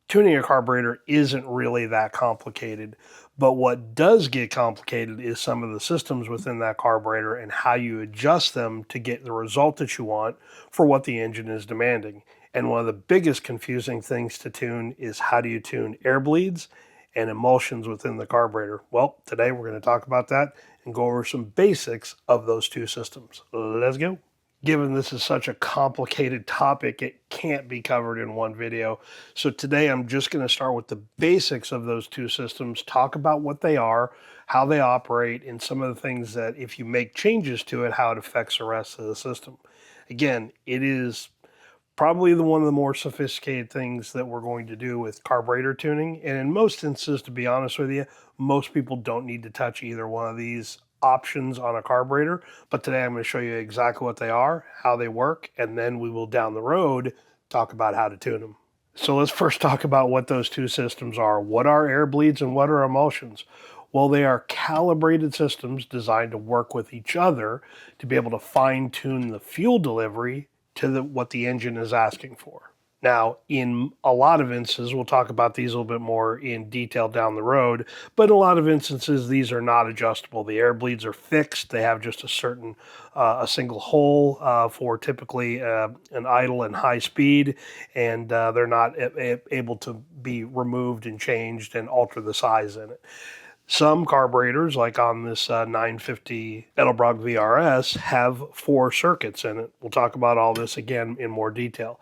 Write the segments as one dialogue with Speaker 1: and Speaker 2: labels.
Speaker 1: Tuning a carburetor isn't really that complicated, but what does get complicated is some of the systems within that carburetor and how you adjust them to get the result that you want for what the engine is demanding. And one of the biggest confusing things to tune is how do you tune air bleeds and emulsions within the carburetor. Well, today we're going to talk about that and go over some basics of those two systems. Let's go. Given this is such a complicated topic, it can't be covered in one video. So today I'm just going to start with the basics of those two systems, talk about what they are, how they operate, and some of the things that if you make changes to it, how it affects the rest of the system. Again, it is probably one of the more sophisticated things that we're going to do with carburetor tuning. And in most instances, to be honest with you, most people don't need to touch either one of these options on a carburetor. But today I'm going to show you exactly what they are, how they work, and then we will down the road talk about how to tune them. So let's first talk about what those two systems are. What are air bleeds and what are emulsions? Well, they are calibrated systems designed to work with each other to be able to fine tune the fuel delivery to what the engine is asking for. Now, in a lot of instances, we'll talk about these a little bit more in detail down the road, but in a lot of instances, these are not adjustable. The air bleeds are fixed. They have just a single hole for typically an idle and high speed, and they're not able to be removed and changed and alter the size in it. Some carburetors, like on this 950 Edelbrock VRS, have 4 circuits in it. We'll talk about all this again in more detail.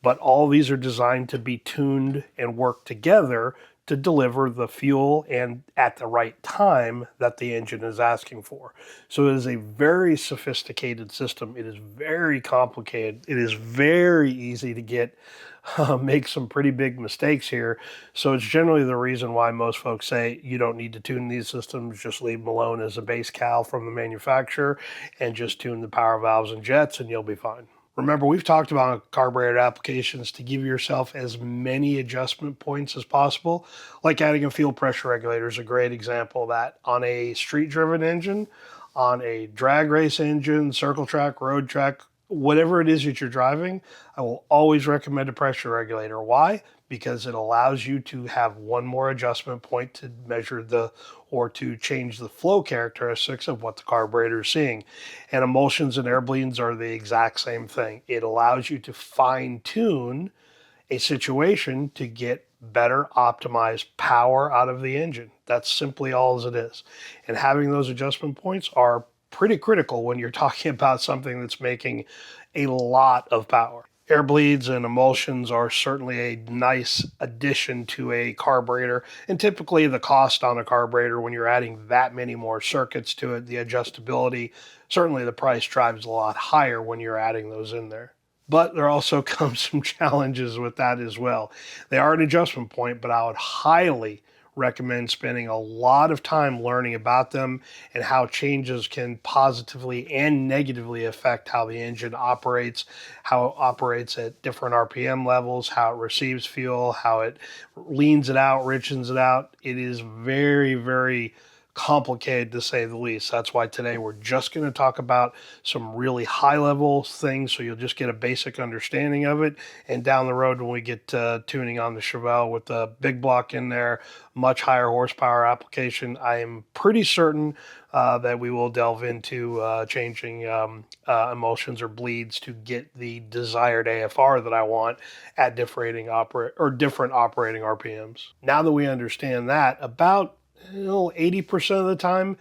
Speaker 1: But all these are designed to be tuned and work together to deliver the fuel and at the right time that the engine is asking for. So it is a very sophisticated system. It is very complicated. It is very easy to make some pretty big mistakes here. So it's generally the reason why most folks say you don't need to tune these systems, just leave them alone as a base cal from the manufacturer and just tune the power valves and jets and you'll be fine. Remember, we've talked about carburetor applications to give yourself as many adjustment points as possible, like adding a fuel pressure regulator is a great example of that. On a street-driven engine, on a drag race engine, circle track, road track, whatever it is that you're driving, I will always recommend a pressure regulator. Why? Because it allows you to have one more adjustment point to measure or to change the flow characteristics of what the carburetor is seeing. And emulsions and air bleeds are the exact same thing. It allows you to fine tune a situation to get better optimized power out of the engine. That's simply all as it is. And having those adjustment points are pretty critical when you're talking about something that's making a lot of power. Air bleeds and emulsions are certainly a nice addition to a carburetor, and typically the cost on a carburetor when you're adding that many more circuits to it, the adjustability, certainly the price drives a lot higher when you're adding those in there. But there also comes some challenges with that as well. They are an adjustment point, but I would highly recommend spending a lot of time learning about them and how changes can positively and negatively affect how the engine operates, how it operates at different RPM levels, how it receives fuel, how it leans it out, richens it out. It is very, very complicated to say the least. That's why today we're just going to talk about some really high level things so you'll just get a basic understanding of it. And down the road when we get tuning on the Chevelle with the big block in there, much higher horsepower application, I am pretty certain that we will delve into changing emulsions or bleeds to get the desired AFR that I want at different operating RPMs. Now that we understand that, about 80% of the time,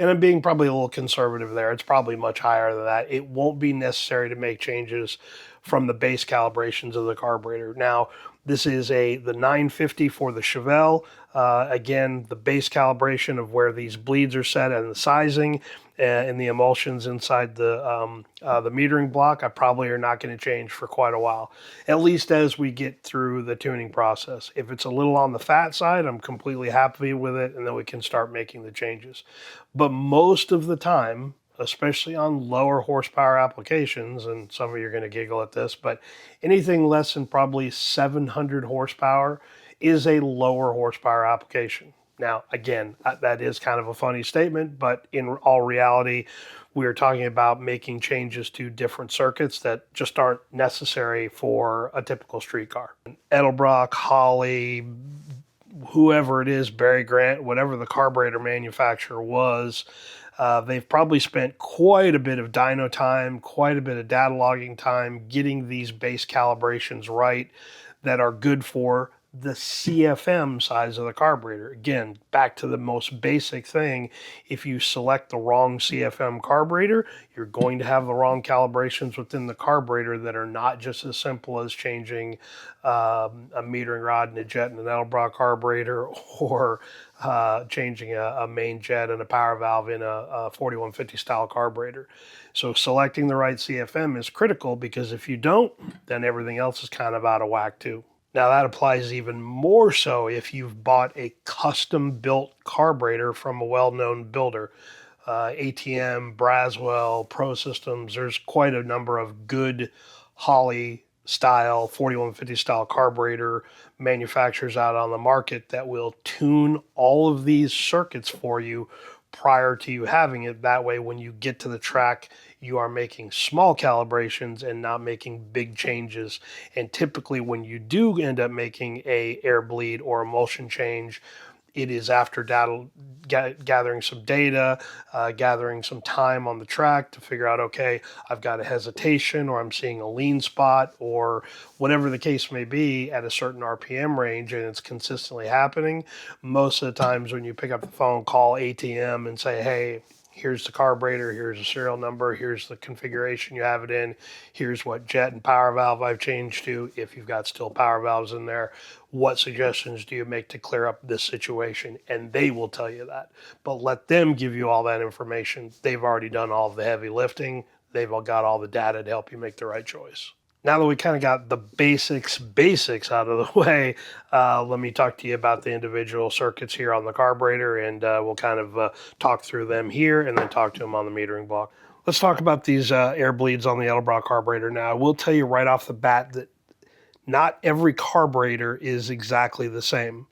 Speaker 1: and I'm being probably a little conservative there, it's probably much higher than that, it won't be necessary to make changes from the base calibrations of the carburetor. Now, this is the 950 for the Chevelle. Again, the base calibration of where these bleeds are set and the sizing and the emulsions inside the metering block, I probably are not going to change for quite a while, at least as we get through the tuning process. If it's a little on the fat side, I'm completely happy with it, and then we can start making the changes. But most of the time, especially on lower horsepower applications, and some of you are going to giggle at this, but anything less than probably 700 horsepower is a lower horsepower application. Now, again, that is kind of a funny statement, but in all reality, We are talking about making changes to different circuits that just aren't necessary for a typical street car. Edelbrock, Holley, whoever it is, Barry Grant, whatever the carburetor manufacturer was, they've probably spent quite a bit of dyno time, quite a bit of data logging time getting these base calibrations right that are good for the CFM size of the carburetor. Again, back to the most basic thing, if you select the wrong CFM carburetor, you're going to have the wrong calibrations within the carburetor that are not just as simple as changing a metering rod and a jet and an Edelbrock carburetor, or changing a main jet and a power valve in a 4150 style carburetor. So selecting the right CFM is critical, because if you don't, then everything else is kind of out of whack too. Now that applies even more so if you've bought a custom-built carburetor from a well-known builder. ATM, Braswell, Pro Systems, there's quite a number of good Holley style, 4150 style carburetor manufacturers out on the market that will tune all of these circuits for you prior to you having it. That way, when you get to the track, you are making small calibrations and not making big changes. And typically when you do end up making a air bleed or emulsion change, it is after gathering some data, gathering some time on the track to figure out, okay, I've got a hesitation, or I'm seeing a lean spot, or whatever the case may be at a certain RPM range, and it's consistently happening. Most of the times when you pick up the phone, call ATM and say, hey, here's the carburetor, here's the serial number, here's the configuration you have it in, here's what jet and power valve I've changed to. If you've got still power valves in there, what suggestions do you make to clear up this situation? And they will tell you that. But let them give you all that information. They've already done all of the heavy lifting. They've all got all the data to help you make the right choice. Now that we kind of got the basics out of the way, let me talk to you about the individual circuits here on the carburetor, and we'll kind of talk through them here and then talk to them on the metering block. Let's talk about these air bleeds on the Edelbrock carburetor. Now, I will tell you right off the bat that not every carburetor is exactly the same.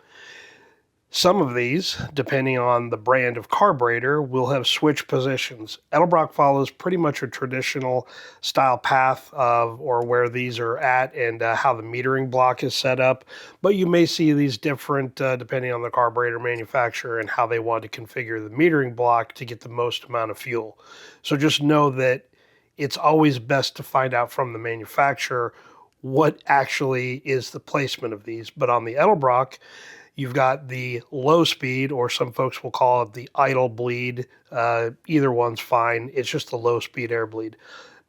Speaker 1: Some of these, depending on the brand of carburetor, will have switch positions. Edelbrock follows pretty much a traditional style path of or where these are at and how the metering block is set up, but you may see these different depending on the carburetor manufacturer and how they want to configure the metering block to get the most amount of fuel. So just know that it's always best to find out from the manufacturer what actually is the placement of these. But on the Edelbrock, you've got the low speed, or some folks will call it the idle bleed. Either one's fine. It's just a low speed air bleed.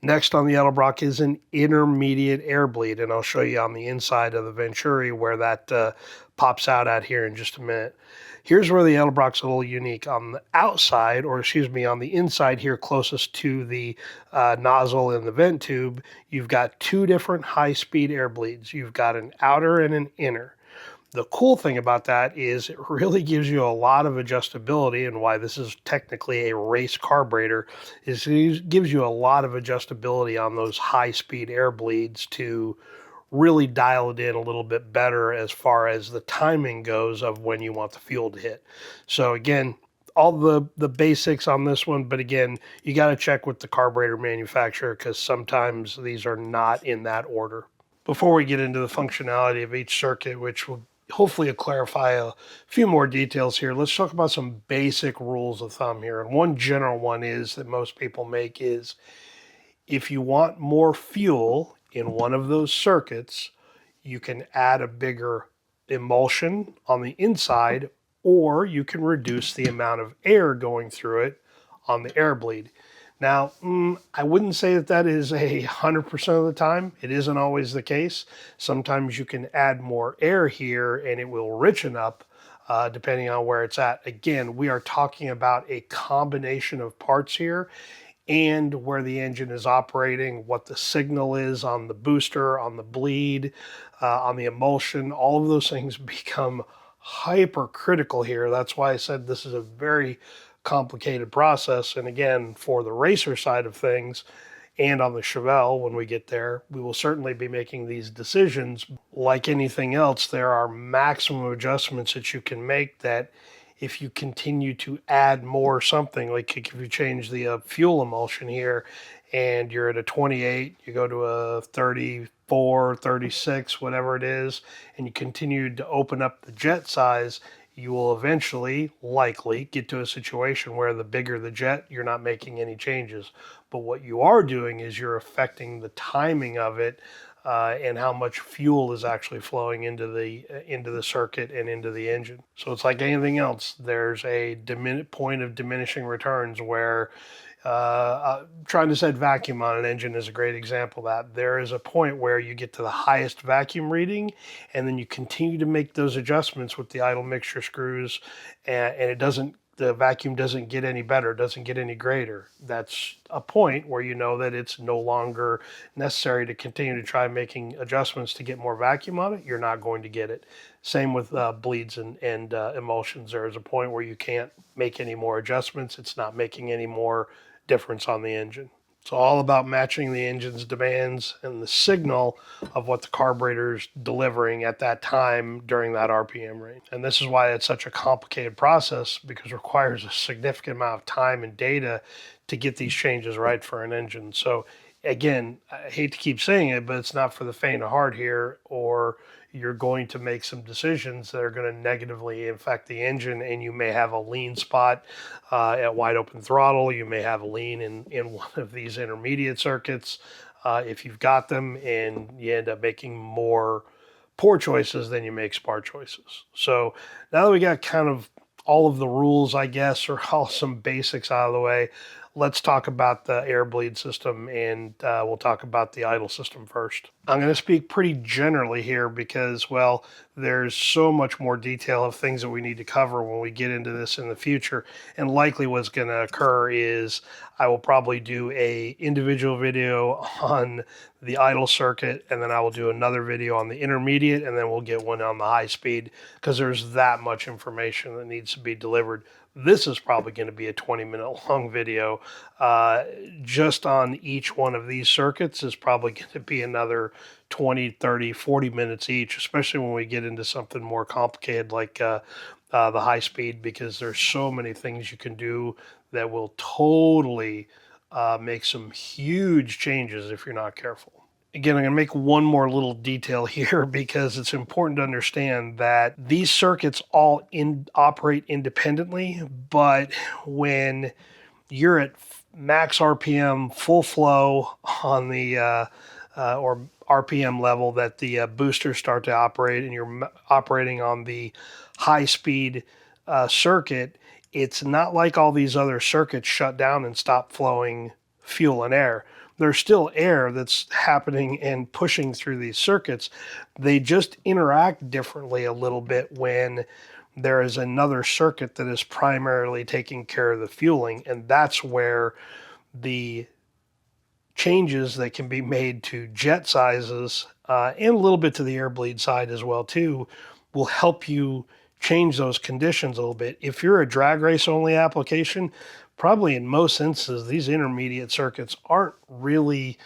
Speaker 1: Next on the Edelbrock is an intermediate air bleed, and I'll show you on the inside of the Venturi where that pops out at here in just a minute. Here's where the Edelbrock's a little unique. On the outside, or excuse me, on the inside here closest to the nozzle in the vent tube, you've got two different high-speed air bleeds. You've got an outer and an inner. The cool thing about that is it really gives you a lot of adjustability, and why this is technically a race carburetor is it gives you a lot of adjustability on those high-speed air bleeds to really dial it in a little bit better as far as the timing goes of when you want the fuel to hit. So again, all the basics on this one, but again, you got to check with the carburetor manufacturer because sometimes these are not in that order. Before we get into the functionality of each circuit, which will hopefully clarify a few more details here, let's talk about some basic rules of thumb here. And one general one is that most people make is, if you want more fuel in one of those circuits, you can add a bigger emulsion on the inside, or you can reduce the amount of air going through it on the air bleed. Now, I wouldn't say that that is 100% of the time. It isn't always the case. Sometimes you can add more air here and it will richen up depending on where it's at. Again, we are talking about a combination of parts here, and where the engine is operating, what the signal is on the booster, on the bleed, on the emulsion. All of those things become hypercritical here. That's why I said this is a very complicated process. And again, for the racer side of things, and on the Chevelle, when we get there, we will certainly be making these decisions. Like anything else, there are maximum adjustments that you can make that if you continue to add more something, like if you change the fuel emulsion here and you're at a 28, you go to a 34, 36, whatever it is, and you continue to open up the jet size, you will eventually likely get to a situation where the bigger the jet, you're not making any changes. But what you are doing is you're affecting the timing of it, and how much fuel is actually flowing into the circuit and into the engine. So it's like anything else. There's a point of diminishing returns where trying to set vacuum on an engine is a great example of that. There is a point where you get to the highest vacuum reading, and then you continue to make those adjustments with the idle mixture screws, and it doesn't. The vacuum doesn't get any better, doesn't get any greater. That's a point where you know that it's no longer necessary to continue to try making adjustments to get more vacuum on it. You're not going to get it. Same with bleeds and emulsions. There is a point where you can't make any more adjustments. It's not making any more difference on the engine. It's all about matching the engine's demands and the signal of what the carburetor's delivering at that time during that RPM range. And this is why it's such a complicated process, because it requires a significant amount of time and data to get these changes right for an engine. So again, I hate to keep saying it, but it's not for the faint of heart here, or you're going to make some decisions that are going to negatively affect the engine, and you may have a lean spot at wide open throttle. You may have a lean in one of these intermediate circuits if you've got them, and you end up making more poor choices than you make smart choices. So now that we got kind of all of the rules, I guess, or all some basics out of the way, let's talk about the air bleed system, and we'll talk about the idle system first. I'm going to speak pretty generally here because, well, there's so much more detail of things that we need to cover when we get into this in the future. And likely what's going to occur is I will probably do a individual video on the idle circuit, and then I will do another video on the intermediate, and then we'll get one on the high speed, because there's that much information that needs to be delivered. This is probably going to be a 20-minute long video. Just on each one of these circuits is probably going to be another 20, 30, 40 minutes each, especially when we get into something more complicated like the high speed, because there's so many things you can do that will totally make some huge changes if you're not careful. Again, I'm going to make one more little detail here because it's important to understand that these circuits all operate independently, but when you're at max RPM, full flow on the or RPM level that the boosters start to operate, and you're operating on the high speed circuit, it's not like all these other circuits shut down and stop flowing fuel and air. There's still air that's happening and pushing through these circuits. They just interact differently a little bit when there is another circuit that is primarily taking care of the fueling, and that's where the changes that can be made to jet sizes and a little bit to the air bleed side as well too will help you change those conditions a little bit. If you're a drag race only application, probably in most instances, these intermediate circuits aren't really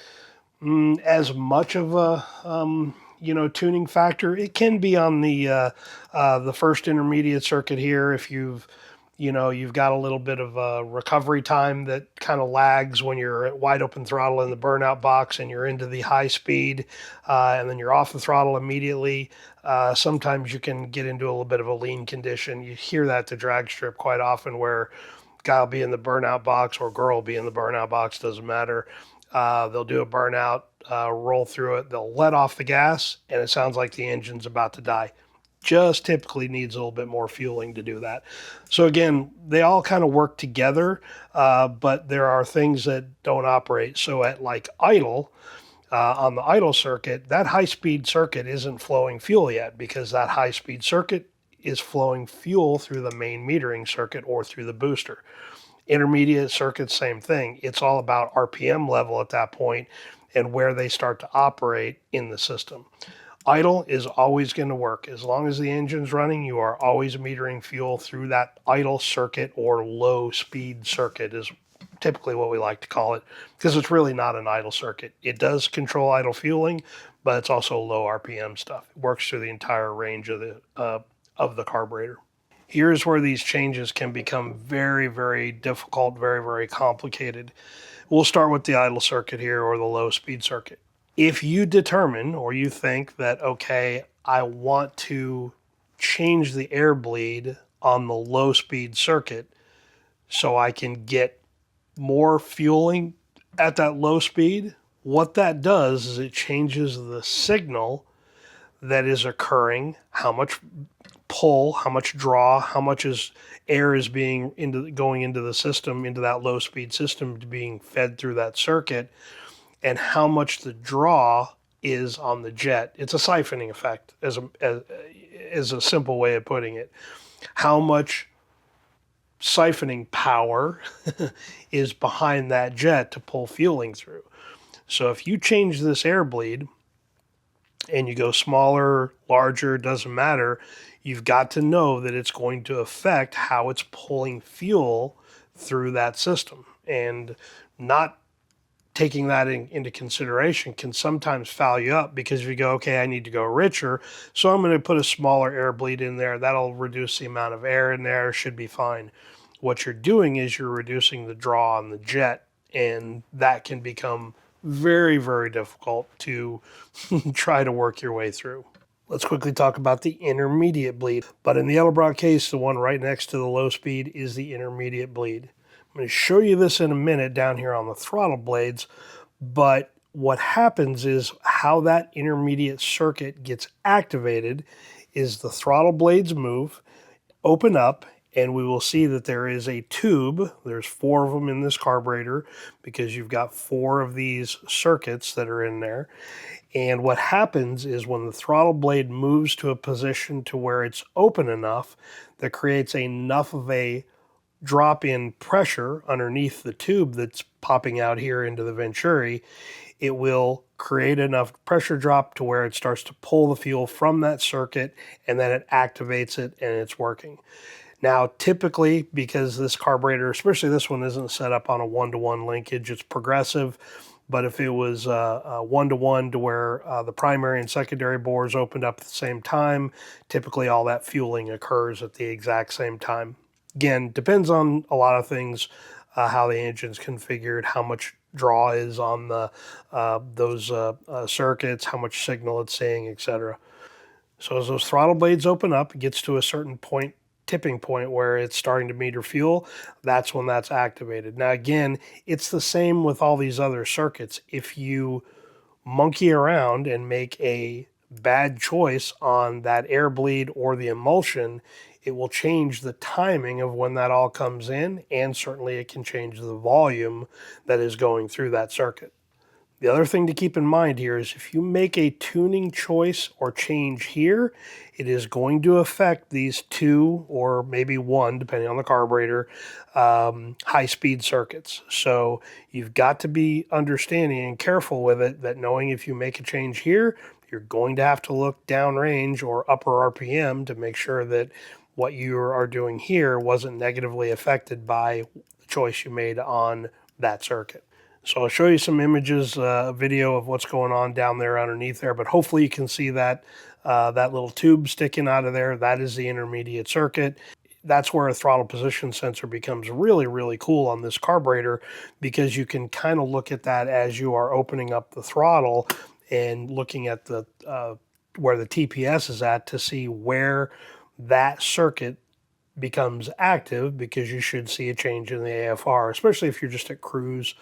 Speaker 1: as much of a tuning factor. It can be on the first intermediate circuit here if you've got a little bit of a recovery time that kind of lags when you're at wide open throttle in the burnout box and you're into the high speed, and then you're off the throttle immediately. Sometimes you can get into a little bit of a lean condition. You hear that to drag strip quite often, where guy will be in the burnout box or girl will be in the burnout box, doesn't matter. They'll do a burnout, roll through it. They'll let off the gas, and it sounds like the engine's about to die. Just typically needs a little bit more fueling to do that. So again, they all kind of work together, but there are things that don't operate. So at like idle, on the idle circuit, that high-speed circuit isn't flowing fuel yet, because that high-speed circuit is flowing fuel through the main metering circuit or through the booster. Intermediate circuits, same thing. It's all about RPM level at that point and where they start to operate in the system. Idle is always going to work. As long as the engine's running, you are always metering fuel through that idle circuit, or low speed circuit is typically what we like to call it, because it's really not an idle circuit. It does control idle fueling, but it's also low RPM stuff. It works through the entire range of the carburetor. Here's where these changes can become very, very difficult, very, very complicated. We'll start with the idle circuit here, or the low speed circuit. If you determine or you think that, okay, I want to change the air bleed on the low speed circuit so I can get more fueling at that low speed, what that does is it changes the signal that is occurring, how much pull, how much draw, how much is air is being going into the system, into that low speed system, being fed through that circuit, and how much the draw is on the jet. It's a siphoning effect, as a simple way of putting it. How much siphoning power is behind that jet to pull fueling through. So if you change this air bleed and you go smaller, larger, doesn't matter, you've got to know that it's going to affect how it's pulling fuel through that system. And not taking that into consideration can sometimes foul you up, because if you go, okay, I need to go richer, so I'm going to put a smaller air bleed in there. That'll reduce the amount of air in there, should be fine. What you're doing is you're reducing the draw on the jet, and that can become very, very difficult to try to work your way through. Let's quickly talk about the intermediate bleed. But in the Edelbrock case, the one right next to the low speed is the intermediate bleed. I'm going to show you this in a minute down here on the throttle blades, but what happens is how that intermediate circuit gets activated is the throttle blades move, open up, and we will see that there is a tube. There's 4 of them in this carburetor because you've got 4 of these circuits that are in there. And what happens is when the throttle blade moves to a position to where it's open enough, that creates enough of a drop in pressure underneath the tube that's popping out here into the venturi, it will create enough pressure drop to where it starts to pull the fuel from that circuit, and then it activates it and it's working. Now, typically, because this carburetor, especially this one, isn't set up on a one-to-one linkage, it's progressive. But if it was one-to-one to where the primary and secondary bores opened up at the same time, typically all that fueling occurs at the exact same time. Again, depends on a lot of things, how the engine's configured, how much draw is on the those circuits, how much signal it's seeing, etc. So as those throttle blades open up, it gets to a certain point, tipping point, where it's starting to meter fuel. That's when that's activated. Now again, it's the same with all these other circuits. If you monkey around and make a bad choice on that air bleed or the emulsion, it will change the timing of when that all comes in, and certainly it can change the volume that is going through that circuit. The other thing to keep in mind here is if you make a tuning choice or change here, it is going to affect these 2 or maybe 1, depending on the carburetor, high-speed circuits. So you've got to be understanding and careful with it, that knowing if you make a change here, you're going to have to look downrange or upper RPM to make sure that what you are doing here wasn't negatively affected by the choice you made on that circuit. So I'll show you some images, video of what's going on down there underneath there, but hopefully you can see that that little tube sticking out of there. That is the intermediate circuit. That's where a throttle position sensor becomes really, really cool on this carburetor, because you can kind of look at that as you are opening up the throttle and looking at the where the TPS is at to see where that circuit becomes active, because you should see a change in the AFR, especially if you're just at cruise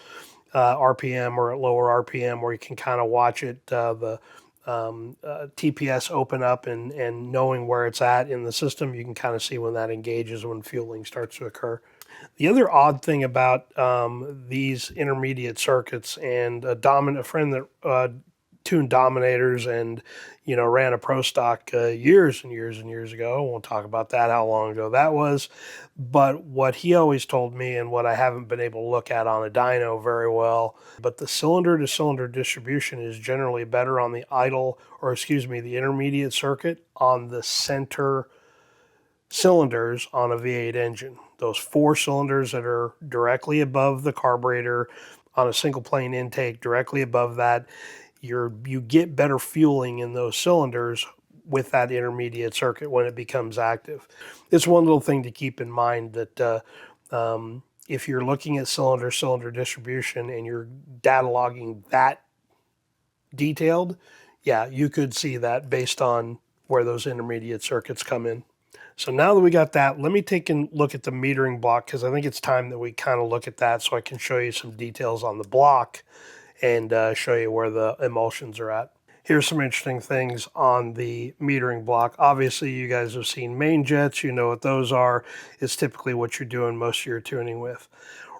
Speaker 1: RPM or at lower RPM, where you can kind of watch it, the TPS open up, and knowing where it's at in the system, you can kind of see when that engages, when fueling starts to occur. The other odd thing about these intermediate circuits, and a friend that tuned Dominators and ran a pro stock years and years and years ago. I won't talk about that, how long ago that was. But what he always told me, and what I haven't been able to look at on a dyno very well, but the cylinder to cylinder distribution is generally better on the the intermediate circuit on the center cylinders on a V8 engine. Those 4 cylinders that are directly above the carburetor on a single plane intake, directly above that, you get better fueling in those cylinders with that intermediate circuit when it becomes active. It's one little thing to keep in mind that if you're looking at cylinder distribution and you're data logging that detailed, yeah, you could see that based on where those intermediate circuits come in. So now that we got that, let me take a look at the metering block, because I think it's time that we kind of look at that so I can show you some details on the block and show you where the emulsions are at. Here's some interesting things on the metering block. Obviously, you guys have seen main jets. You know what those are. It's typically what you're doing most of your tuning with.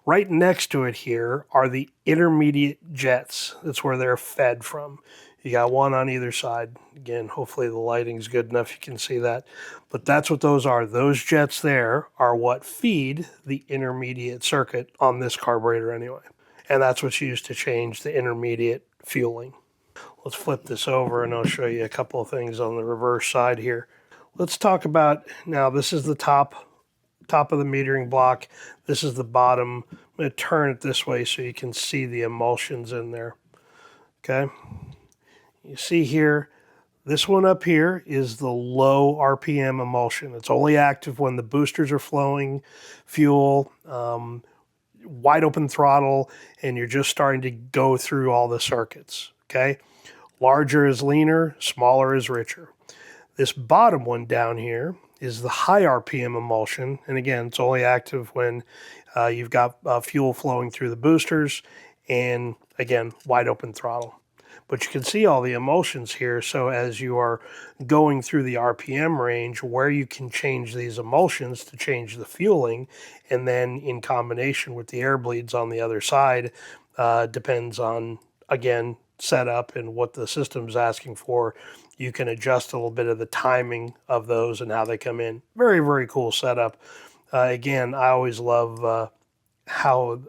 Speaker 1: Right next to it here are the intermediate jets. That's where they're fed from. You got one on either side. Again, hopefully the lighting's good enough you can see that. But that's what those are. Those jets there are what feed the intermediate circuit on this carburetor anyway. And that's what's used to change the intermediate fueling. Let's flip this over and I'll show you a couple of things on the reverse side here. Let's talk about, now this is the top of the metering block. This is the bottom. I'm going to turn it this way so you can see the emulsions in there. Okay. You see here, this one up here is the low RPM emulsion. It's only active when the boosters are flowing fuel, wide open throttle, and you're just starting to go through all the circuits. Okay. Larger is leaner, smaller is richer. This bottom one down here is the high RPM emulsion. And again, it's only active when you've got fuel flowing through the boosters and, again, wide open throttle. But you can see all the emulsions here. So as you are going through the RPM range, where you can change these emulsions to change the fueling, and then in combination with the air bleeds on the other side, depends on, again, setup and what the system's asking for. You can adjust a little bit of the timing of those and how they come in. Very, very cool setup. Again, I always love how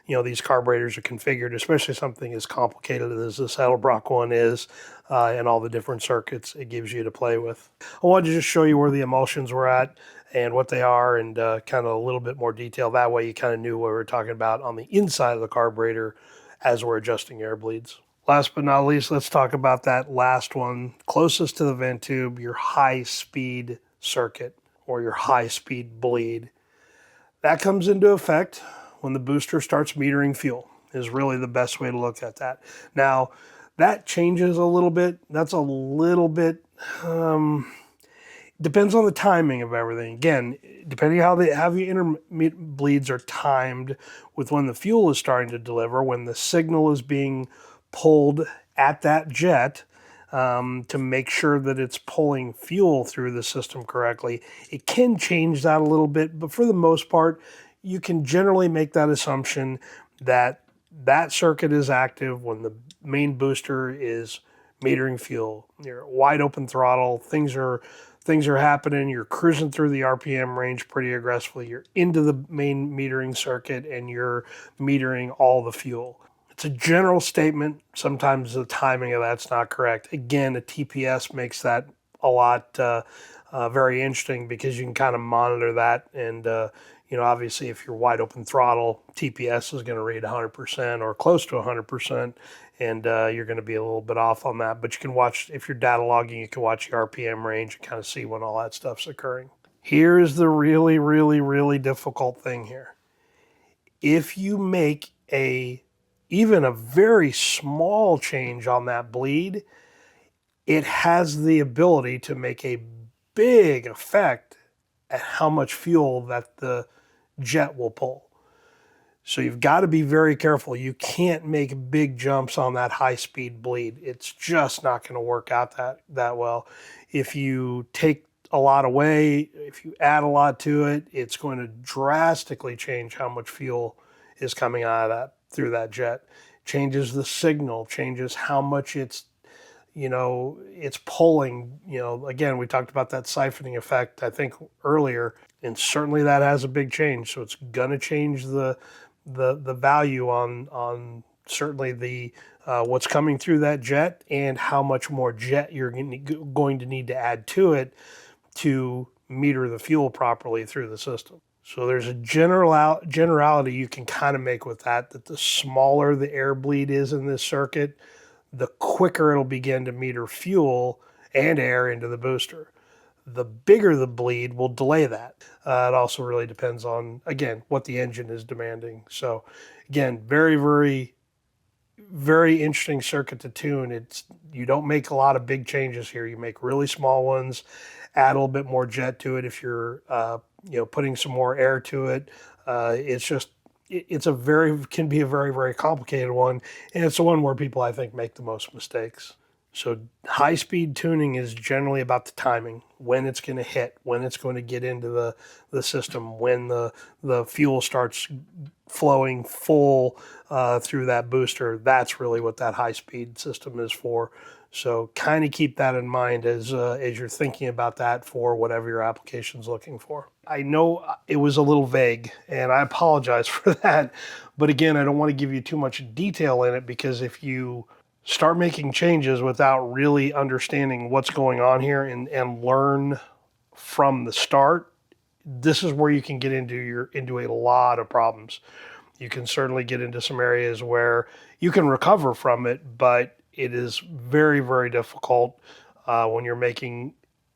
Speaker 1: these carburetors are configured, especially something as complicated as this Edelbrock one is, and all the different circuits it gives you to play with. I wanted to just show you where the emulsions were at and what they are, and kind of a little bit more detail. That way you kind of knew what we were talking about on the inside of the carburetor as we're adjusting air bleeds. Last but not least, let's talk about that last one, closest to the vent tube, your high-speed circuit or your high-speed bleed. That comes into effect when the booster starts metering fuel, is really the best way to look at that. Now, that changes a little bit. That's a little bit, depends on the timing of everything. Again, depending how the intermediate bleeds are timed with when the fuel is starting to deliver, when the signal is being pulled at that jet to make sure that it's pulling fuel through the system correctly. It can change that a little bit, but for the most part, you can generally make that assumption that that circuit is active when the main booster is metering fuel. You're wide open throttle, things are happening, you're cruising through the RPM range pretty aggressively, you're into the main metering circuit and you're metering all the fuel. It's a general statement. Sometimes the timing of that's not correct. Again, a TPS makes that a lot very interesting because you can kind of monitor that. And, obviously if you're wide open throttle, TPS is going to read 100% or close to 100%. And you're going to be a little bit off on that. But you can watch, if you're data logging, you can watch your RPM range and kind of see when all that stuff's occurring. Here is the really, really, really difficult thing here. If you make even a very small change on that bleed, it has the ability to make a big effect at how much fuel that the jet will pull. So you've got to be very careful. You can't make big jumps on that high-speed bleed. It's just not going to work out that well. If you take a lot away, if you add a lot to it, it's going to drastically change how much fuel is coming out of that through that jet. Changes the signal, changes how much it's pulling. Again, we talked about that siphoning effect, I think, earlier, and certainly that has a big change. So it's going to change the value on certainly the what's coming through that jet and how much more jet you're going to need to add to it to meter the fuel properly through the system. So there's a generality you can kind of make with that the smaller the air bleed is in this circuit, the quicker it'll begin to meter fuel and air into the booster. The bigger the bleed will delay that. It also really depends on, again, what the engine is demanding. So again, very, very, very interesting circuit to tune. You don't make a lot of big changes here. You make really small ones, add a little bit more jet to it if you're putting some more air to it. It's just can be a very, very complicated one, and it's the one where people, I think, make the most mistakes. So high speed tuning is generally about the timing, when it's going to hit, when it's going to get into the system, when the fuel starts flowing full through that booster. That's really what that high speed system is for. So kind of keep that in mind as you're thinking about that for whatever your application's looking for. I know it was a little vague, and I apologize for that. But again, I don't want to give you too much detail in it, because if you start making changes without really understanding what's going on here and learn from the start, this is where you can get into a lot of problems. You can certainly get into some areas where you can recover from it, but it is very, very difficult when you're making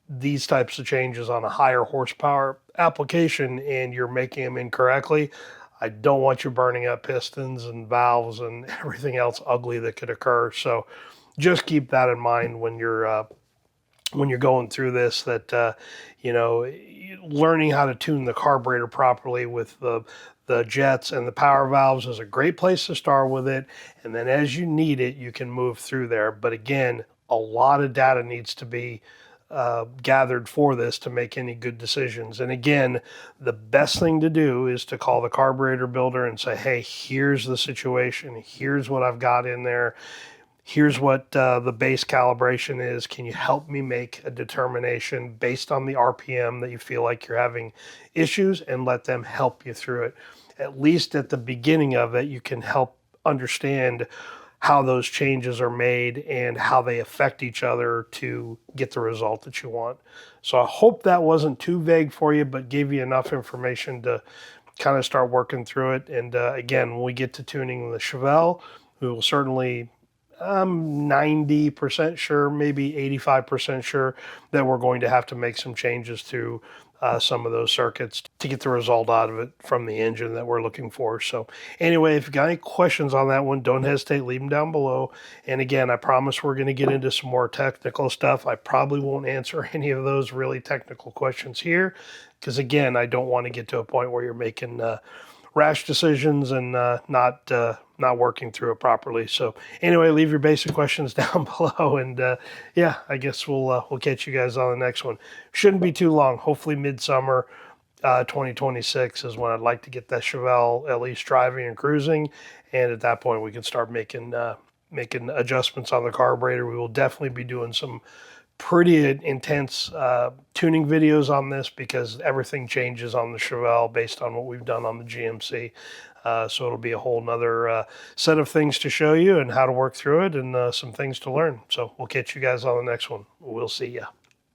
Speaker 1: these types of changes on a higher horsepower application and you're making them incorrectly. I don't want you burning up pistons and valves and everything else ugly that could occur. So just keep that in mind when you're going through this, that learning how to tune the carburetor properly with the jets and the power valves is a great place to start with it. And then as you need it, you can move through there. But again, a lot of data needs to be gathered for this to make any good decisions. And again, the best thing to do is to call the carburetor builder and say, hey, here's the situation. Here's what I've got in there. Here's what the base calibration is. Can you help me make a determination based on the RPM that you feel like you're having issues, and let them help you through it. At least at the beginning of it, you can help understand how those changes are made and how they affect each other to get the result that you want. So I hope that wasn't too vague for you, but gave you enough information to kind of start working through it. And again, when we get to tuning the Chevelle, we will certainly, I'm 90% sure, maybe 85% sure that we're going to have to make some changes to some of those circuits to get the result out of it from the engine that we're looking for. So anyway, if you've got any questions on that one, don't hesitate, leave them down below. And again, I promise we're going to get into some more technical stuff. I probably won't answer any of those really technical questions here, because again, I don't want to get to a point where you're making rash decisions and not working through it properly. So anyway, leave your basic questions down below, and yeah, I guess we'll catch you guys on the next one. Shouldn't be too long. Hopefully midsummer 2026 is when I'd like to get that Chevelle at least driving and cruising, and at that point we can start making adjustments on the carburetor. We will definitely be doing some pretty intense tuning videos on this, because everything changes on the Chevelle based on what we've done on the GMC. So it'll be a whole nother set of things to show you and how to work through it, and some things to learn. So we'll catch you guys on the next one. We'll see ya.